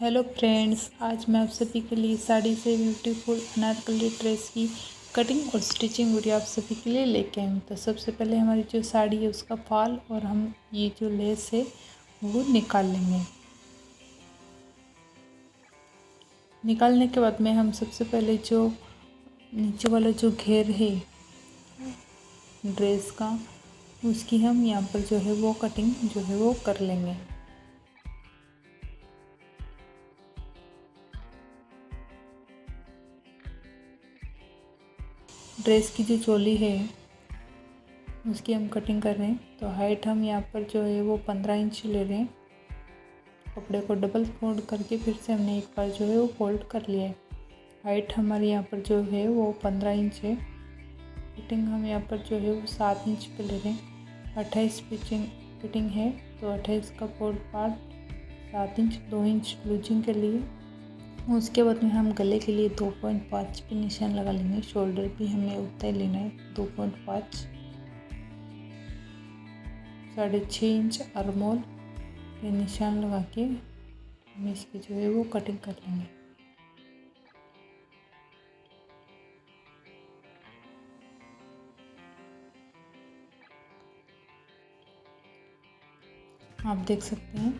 Hello friends, आज मैं आप सभी के लिए साड़ी से ब्यूटीफुल अनारकली ड्रेस की कटिंग और स्टिचिंग वीडियो आप सभी के लिए लेके आई हूँ। तो सबसे पहले हमारी जो साड़ी है उसका फॉल और हम ये जो लेस है वो निकाल लेंगे। निकालने के बाद में हम सबसे पहले जो नीचे वाला जो घेर है ड्रेस का, उसकी हम यहाँ पर जो है वो कटिंग जो है वो कर लेंगे। ड्रेस की जो चोली है उसकी हम कटिंग कर रहे हैं। तो हाइट हम यहाँ पर जो है वो 15 इंच ले रहे हैं। कपड़े को डबल फोल्ड करके फिर से हमने एक बार जो है वो फोल्ड कर लिया है। हाइट हमारी यहाँ पर जो है वो 15 इंच है। फिटिंग हम यहाँ पर जो है वो 7 इंच पे ले रहे हैं। 28 फिटिंग है तो 28 का 4 पार्ट 7 इंच, 2 इंच लूजिंग के लिए। उसके बाद में हम गले के लिए 2.5 पे निशान लगा लेंगे। शोल्डर भी हमें उतना ही लेना है 2.5। 6.5 इंच आर्मोल पे निशान लगा के हम इसकी जो है वो कटिंग कर लेंगे। आप देख सकते हैं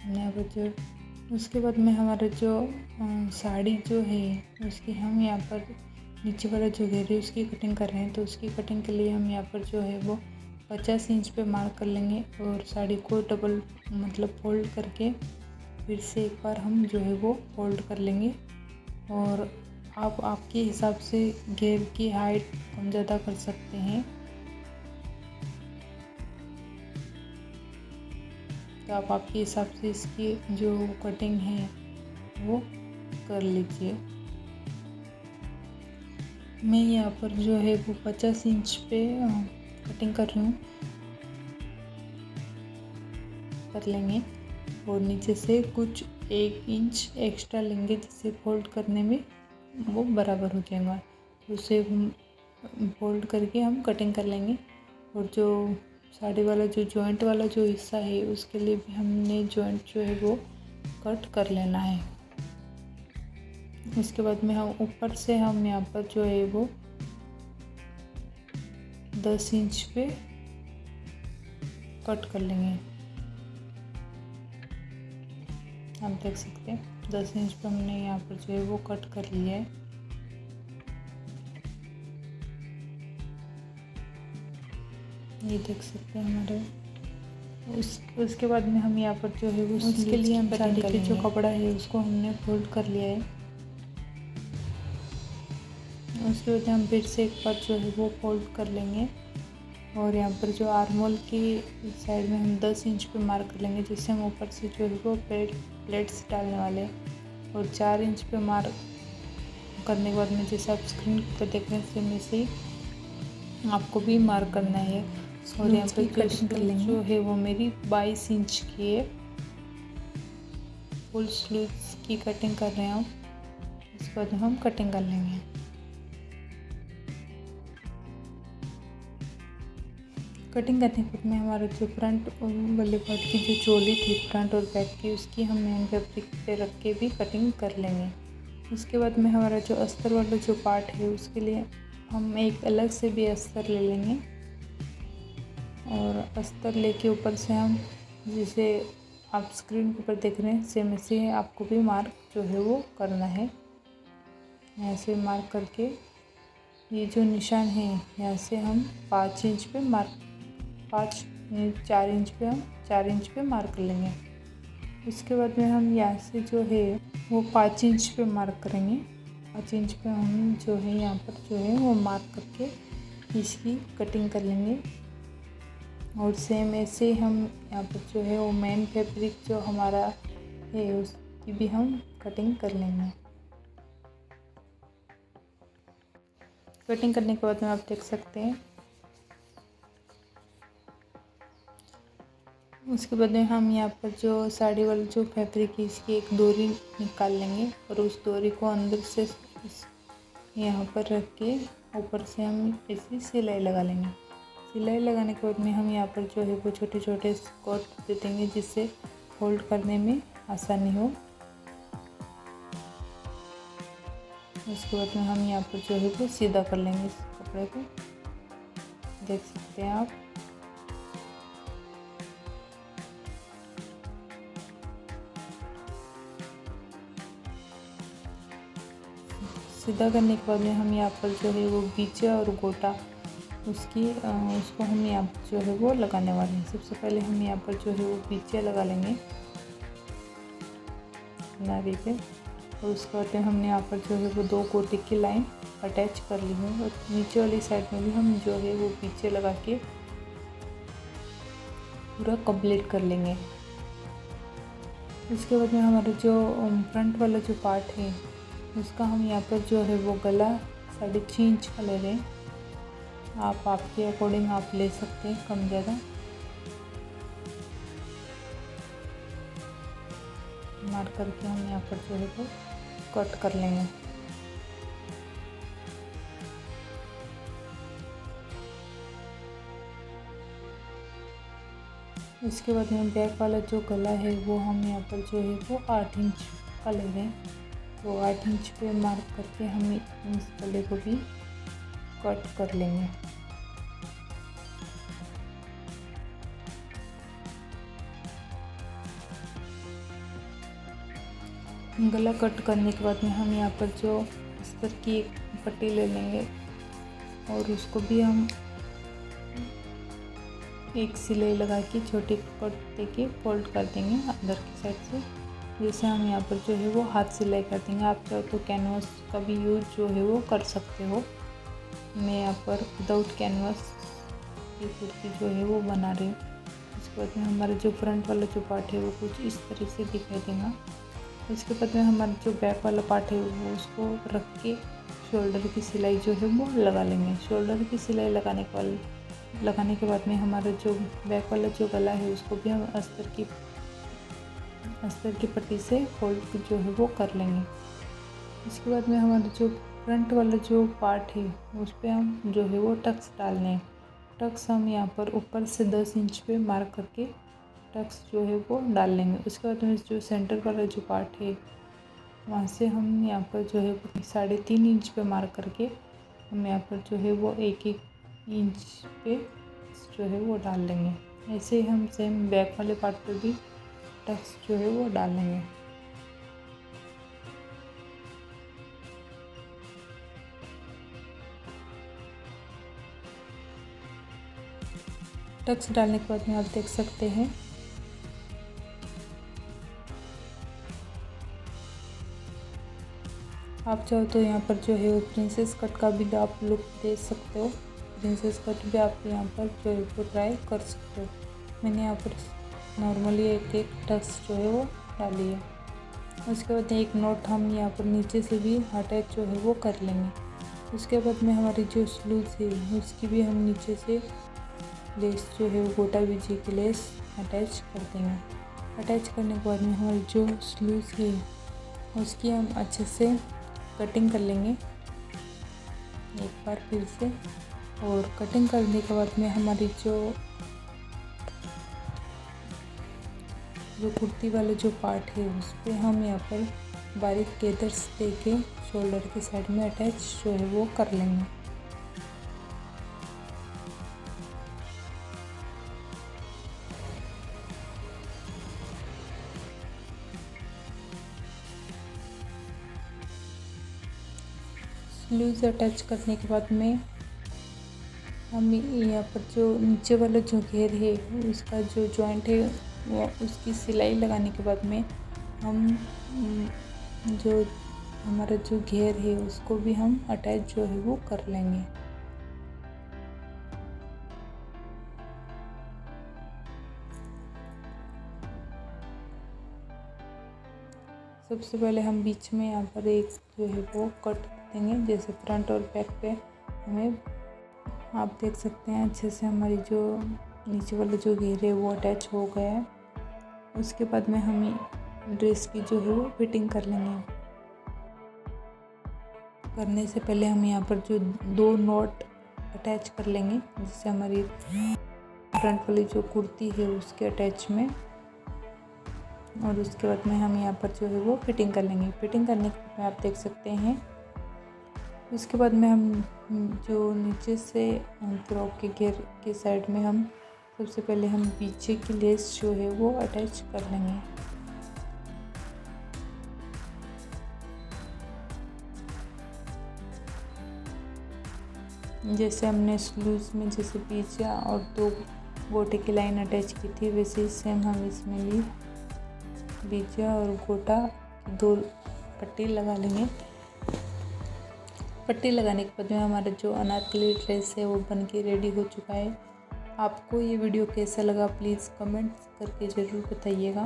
हमने यहाँ पर जो उसके बाद में हमारा जो साड़ी जो है उसकी हम यहाँ पर नीचे वाला जो घेर है उसकी कटिंग कर रहे हैं। तो उसकी कटिंग के लिए हम यहाँ पर जो है वो 50 इंच पे मार्क कर लेंगे और साड़ी को डबल मतलब फोल्ड करके फिर से एक बार हम जो है वो फोल्ड कर लेंगे। और आप आपके हिसाब से घेर की हाइट कम ज़्यादा कर सकते हैं। तो आप आपके हिसाब से इसकी जो कटिंग है वो कर लीजिए। मैं यहाँ पर जो है वो 50 इंच पे कटिंग कर रही हूँ, कर लेंगे। और नीचे से कुछ 1 इंच एक्स्ट्रा लेंगे जिससे फोल्ड करने में वो बराबर हो जाएगा। तो उसे फोल्ड करके हम कटिंग कर लेंगे। और जो साड़ी वाला जो जॉइंट वाला जो हिस्सा है उसके लिए भी हमने जॉइंट जो है वो कट कर लेना है। इसके बाद में हम ऊपर से हम यहाँ पर जो है वो 10 इंच पे कट कर लेंगे। आप देख सकते हैं 10 इंच पे हमने यहाँ पर जो है वो कट कर लिया है। ये देख सकते हैं हमारे उसके बाद में हम यहाँ पर जो है वो उसके लिए हम साड़ी के जो कपड़ा है उसको हमने फोल्ड कर लिया है। उसके बाद हम फिर से एक बार जो है वो फोल्ड कर लेंगे। और यहाँ पर जो आर्मोल की साइड में हम 10 इंच पे मार्क कर लेंगे जिससे हम ऊपर से जो है वो प्लेट्स डालने वाले हैं। और 4 इंच पे मार्क करने के बाद में जैसे आप स्क्रीन पर देख रहे हैं सेम ऐसे ही आपको भी मार्क करना है। और यहाँ पर कटिंग कर लेंगे जो है वो मेरी 22 इंच की है। फुल स्लीव्स की कटिंग कर रहे हैं हम। इसके बाद हम कटिंग कर लेंगे। कटिंग करने के बाद में हमारा जो फ्रंट वाले पार्ट की जो चोली थी फ्रंट और बैक की उसकी हम मेन फैब्रिक पे रख के भी कटिंग कर लेंगे। उसके बाद में हमारा जो अस्तर वाला जो पार्ट है उसके लिए हम एक अलग से भी अस्तर ले लेंगे। और अस्तर लेके ऊपर से हम जिसे आप स्क्रीन के ऊपर देख रहे हैं सेम ऐसे आपको भी मार्क जो है वो करना है। ऐसे मार्क करके ये जो निशान है यहाँ से हम 5 इंच पे मार्क 4 इंच पे हम 4 इंच पे मार्क कर लेंगे। उसके बाद में हम यहाँ से जो है वो 5 इंच पे मार्क करेंगे। 5 इंच पे हम जो है यहाँ पर जो है वो मार्क करके इसकी कटिंग कर लेंगे। और सेम ऐसे हम यहाँ पर जो है वो मेन फैब्रिक जो हमारा है उसकी भी हम कटिंग कर लेंगे। कटिंग करने के बाद में आप देख सकते हैं उसके बाद में हम यहाँ पर जो साड़ी वाला जो फैब्रिक है इसकी एक डोरी निकाल लेंगे। और उस डोरी को अंदर से यहाँ पर रख के ऊपर से हम ऐसी सिलाई लगा लेंगे। सिलाई लगाने के बाद में हम यहाँ पर जो है वो छोटे छोटे स्कॉट दे देंगे जिससे फोल्ड करने में आसानी हो। उसके बाद में हम यहाँ पर जो है वो सीधा कर लेंगे इस कपड़े को, देख सकते हैं आप। सीधा करने के बाद में हम यहाँ पर जो है वो बीचे और गोटा उसको हम यहाँ पर जो है वो लगाने वाले हैं। सबसे पहले हम यहाँ पर जो है वो बीचे लगा लेंगे नारी पे, और उसके बाद में हमने यहाँ पर जो है वो 2 गोटे की लाइन अटैच कर ली है, और नीचे वाली साइड में भी हम जो है वो बीचे लगा के पूरा कंप्लीट कर लेंगे। इसके बाद में हमारा जो फ्रंट वाला जो पार्ट है उसका हम यहाँ पर जो है वो गला 3.5 इंच का ले रहे हैं। आप आपके अकॉर्डिंग आप ले सकते हैं कम ज़्यादा। मार्क करके हम यहाँ पर जो है वो कट कर लेंगे। इसके बाद में बैक वाला जो गला है वो हम यहाँ पर जो है वो 8 इंच का ले रहे हैं। तो 8 इंच पे मार्क करके हम इस गले को भी कट कर लेंगे। गला कट करने के बाद में हम यहाँ पर जो अस्तर की एक पट्टी ले लेंगे, और उसको भी हम एक सिलाई लगा के छोटी कट देके फोल्ड कर देंगे अंदर की साइड से। जैसे हम यहाँ पर जो है वो हाथ सिलाई कर देंगे। आप चाहो तो कैनवास का भी यूज जो है वो कर सकते हो। मैं यहाँ पर विदाउट कैनवास की कुर्ती जो है वो बना रही हूँ। उसके बाद में हमारा जो फ्रंट वाला जो पार्ट है वो कुछ इस तरह से दिखाई देगा। उसके बाद में हमारा जो बैक वाला पार्ट है वो उसको रख के शोल्डर की सिलाई जो है वो लगा लेंगे। शोल्डर की सिलाई लगाने के बाद में हमारा जो बैक वाला जो गला है उसको भी हम अस्तर की पट्टी से फोल्ड जो है वो कर लेंगे। इसके बाद में हमारा जो फ्रंट वाला जो पार्ट है उस पर हम जो है वो टक्स डालने हैं। टक्स हम यहाँ पर ऊपर से 10 इंच पे मार्क करके टक्स जो है वो डाल लेंगे। उसके बाद में जो सेंटर वाला जो पार्ट है वहाँ से हम यहाँ पर जो है 3.5 इंच पे मार्क करके हम यहाँ पर जो है वो 1-1 इंच पे जो है वो डाल लेंगे। ऐसे ही हम सेम बैक वाले पार्ट पे भी टक्स जो है वो डाल लेंगे। टक्स डालने के बाद में आप देख सकते हैं आप चाहो तो यहाँ पर जो है वो प्रिंसेस कट का भी आप लुक दे सकते हो। प्रिंसेस कट भी आप यहाँ पर जो है वो ट्राई कर सकते हो। मैंने यहाँ पर नॉर्मली एक टक्स जो है वो डाली है। उसके बाद एक नोट हम यहाँ पर नीचे से भी अटैच जो है वो कर लेंगे। उसके बाद में हमारी जो स्लूज है उसकी भी हम नीचे से लेस जो है वो गोटा बीजी की लेस अटैच कर देंगे। अटैच करने के बाद में हमारी जो स्लूज है उसकी हम अच्छे से कटिंग कर लेंगे एक बार फिर से। और कटिंग करने के बाद में हमारी जो कुर्ती वाला जो पार्ट है उस पर हम यहाँ पर बारीक गेदर्स दे के शोल्डर की साइड में अटैच जो है वो कर लेंगे। स्लीव्स अटैच करने के बाद में हम यहाँ पर जो नीचे वाला जो घेर है उसका जो जॉइंट है वो उसकी सिलाई लगाने के बाद में हम जो हमारा जो घेर है उसको भी हम अटैच जो है वो कर लेंगे। सबसे पहले हम बीच में यहाँ पर एक जो है वो कट देंगे। जैसे फ्रंट और बैक पे हमें आप देख सकते हैं अच्छे से हमारी जो नीचे वाला जो घेर है वो अटैच हो गया है। उसके बाद में हम ड्रेस की जो है वो फिटिंग कर लेंगे। करने से पहले हम यहाँ पर जो 2 नॉट अटैच कर लेंगे, जिससे हमारी फ्रंट वाली जो कुर्ती है उसके अटैच में। और उसके बाद में हम यहाँ पर जो है वो फिटिंग कर लेंगे। फिटिंग करने के बाद आप देख सकते हैं उसके बाद में हम जो नीचे से फ्रॉक के घेर के साइड में हम सबसे पहले हम पीछे की लेस जो है वो अटैच कर लेंगे। जैसे हमने स्लूज में जैसे पीछे और 2 गोटे की लाइन अटैच की थी, वैसे ही सेम हम इसमें भी बीजा और गोटा 2 पट्टी लगा लेंगे। पट्टी लगाने के बाद में हमारा जो अनारकली ड्रेस है वो बन के रेडी हो चुका है। आपको ये वीडियो कैसा लगा प्लीज़ कमेंट करके ज़रूर बताइएगा।